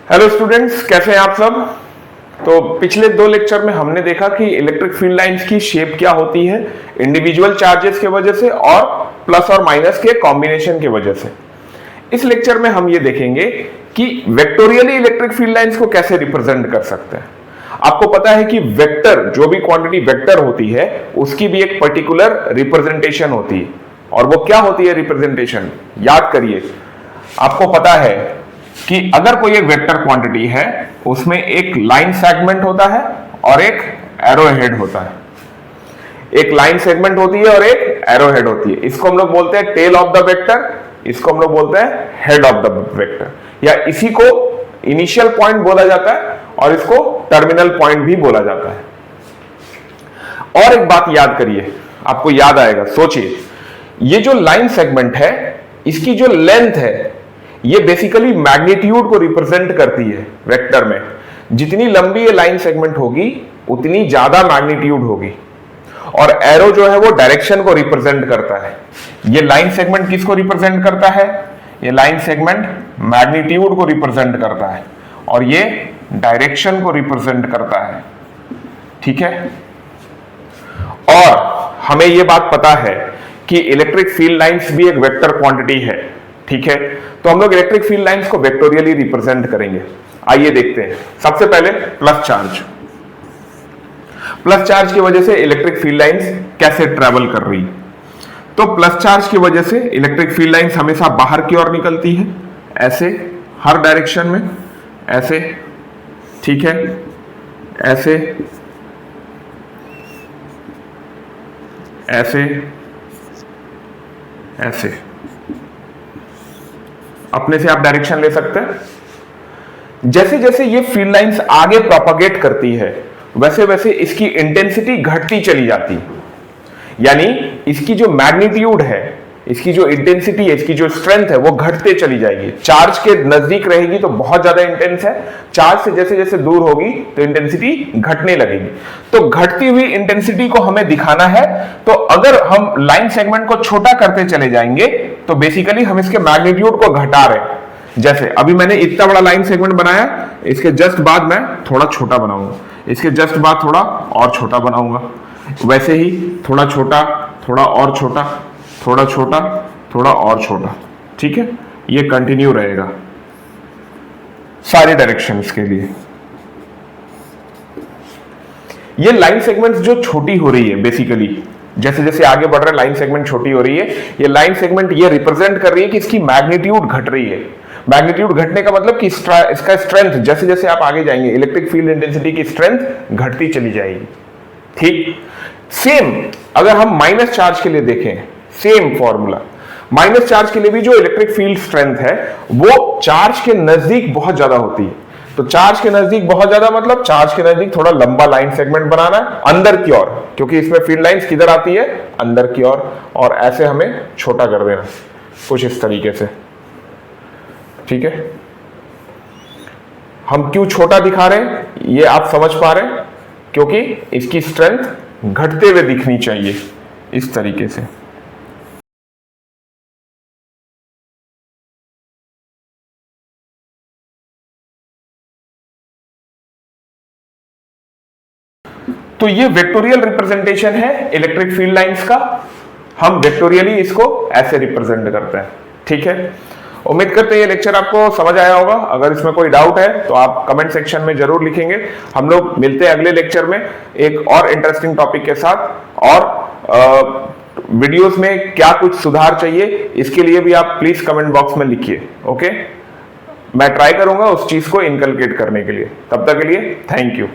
Hello students, कैसे हैं आप सब। तो पिछले दो लेक्चर में हमने देखा कि इलेक्ट्रिक फील्ड लाइंस की शेप क्या होती है इंडिविजुअल चार्जेस के वजह से और प्लस और माइनस के कॉम्बिनेशन की वजह से। इस लेक्चर में हम ये देखेंगे कि वेक्टोरियली इलेक्ट्रिक फील्ड लाइंस को कैसे रिप्रेजेंट कर सकते हैं। आपको पता है कि वेक्टर, जो भी क्वांटिटी वेक्टर होती है उसकी भी एक पर्टिकुलर रिप्रेजेंटेशन होती है। और वो क्या होती है रिप्रेजेंटेशन, याद करिए। आपको पता है कि अगर कोई एक वेक्टर क्वांटिटी है उसमें एक लाइन सेगमेंट होता है और एक एरो हेड होता है। एक लाइन सेगमेंट होती है और एक एरो हेड होती है। इसको हम लोग बोलते हैं टेल ऑफ द वेक्टर, इसको हम लोग बोलते हैं हेड ऑफ द वेक्टर, या इसी को इनिशियल पॉइंट बोला जाता है और इसको टर्मिनल पॉइंट भी बोला जाता है। और एक बात याद करिए, आपको याद आएगा, सोचिए, ये जो लाइन सेगमेंट है इसकी जो लेंथ है ये बेसिकली मैग्नीट्यूड को रिप्रेजेंट करती है। वेक्टर में जितनी लंबी ये लाइन सेगमेंट होगी उतनी ज्यादा मैग्नीट्यूड होगी। और एरो जो है वो डायरेक्शन को रिप्रेजेंट करता है। ये लाइन सेगमेंट किसको रिप्रेजेंट करता है? ये लाइन सेगमेंट मैग्नीट्यूड को रिप्रेजेंट करता है और ये डायरेक्शन को रिप्रेजेंट करता है। ठीक है। और हमें ये बात पता है कि इलेक्ट्रिक फील्ड लाइंस भी एक वेक्टर क्वांटिटी है। ठीक है, तो हम लोग इलेक्ट्रिक फील्ड लाइंस को वेक्टोरियली रिप्रेजेंट करेंगे। आइए देखते हैं। सबसे पहले प्लस चार्ज। प्लस चार्ज की वजह से इलेक्ट्रिक फील्ड लाइंस कैसे ट्रेवल कर रही। तो प्लस चार्ज की वजह से इलेक्ट्रिक फील्ड लाइंस हमेशा बाहर की ओर निकलती है, ऐसे हर डायरेक्शन में, ऐसे, ठीक है, ऐसे, ऐसे, ऐसे। अपने से आप डायरेक्शन ले सकते हैं। जैसे जैसे ये फील्ड लाइंस आगे प्रोपागेट करती है वैसे वैसे इसकी इंटेंसिटी घटती चली जाती है। यानी इसकी जो मैग्नीट्यूड है, इसकी जो इंटेंसिटी है, इसकी जो स्ट्रेंथ है वो घटते चली जाएगी। चार्ज के नजदीक रहेगी तो बहुत ज्यादा इंटेंस है, चार्ज से जैसे जैसे दूर होगी तो इंटेंसिटी घटने लगेगी। तो घटती हुई इंटेंसिटी को हमें दिखाना है, तो अगर हम लाइन सेगमेंट को छोटा करते चले जाएंगे तो बेसिकली हम इसके मैग्नीट्यूड को घटा रहे हैं। जैसे अभी मैंने इतना बड़ा लाइन सेगमेंट बनाया, इसके जस्ट बाद मैं थोड़ा छोटा बनाऊंगा, इसके जस्ट बाद थोड़ा और छोटा बनाऊंगा, वैसे ही थोड़ा छोटा, थोड़ा और छोटा, थोड़ा छोटा, थोड़ा और छोटा। ठीक है, ये कंटिन्यू रहेगा सारे डायरेक्शंस के लिए। ये लाइन सेगमेंट्स जो छोटी हो रही है, बेसिकली जैसे जैसे आगे बढ़ रहा है लाइन सेगमेंट छोटी हो रही है। ये लाइन सेगमेंट ये रिप्रेजेंट कर रही है कि इसकी मैग्नीट्यूड घट रही है। मैग्नीट्यूड घटने का मतलब कि इसका स्ट्रेंथ, जैसे जैसे आप आगे जाएंगे इलेक्ट्रिक फील्ड इंटेंसिटी की स्ट्रेंथ घटती चली जाएगी। ठीक, सेम अगर हम माइनस चार्ज के लिए देखें, सेम फॉर्मूला। माइनस चार्ज के लिए भी जो इलेक्ट्रिक फील्ड स्ट्रेंथ है वो चार्ज के नजदीक बहुत ज्यादा होती है। तो चार्ज के नजदीक बहुत ज्यादा मतलब चार्ज के नजदीक थोड़ा लंबा लाइन सेगमेंट बनाना है अंदर की ओर, क्योंकि इसमें फील्ड लाइंस किधर आती है? अंदर की ओर। और ऐसे हमें छोटा कर देना कुछ इस तरीके से। ठीक है, हम क्यों छोटा दिखा रहे हैं ये आप समझ पा रहे हैं, क्योंकि इसकी स्ट्रेंथ घटते हुए दिखनी चाहिए इस तरीके से। तो ये वेक्टोरियल रिप्रेजेंटेशन है इलेक्ट्रिक फील्ड लाइंस का। हम वेक्टोरियली इसको ऐसे रिप्रेजेंट करते हैं। ठीक है, उम्मीद करते हैं ये लेक्चर आपको समझ आया होगा। अगर इसमें कोई डाउट है तो आप कमेंट सेक्शन में जरूर लिखेंगे। हम लोग मिलते हैं अगले लेक्चर में एक और इंटरेस्टिंग टॉपिक के साथ। और वीडियोस में क्या कुछ सुधार चाहिए इसके लिए भी आप प्लीज कमेंट बॉक्स में लिखिए। ओके, मैं ट्राई करूंगा उस चीज को इनकलकेट करने के लिए। तब तक के लिए थैंक यू।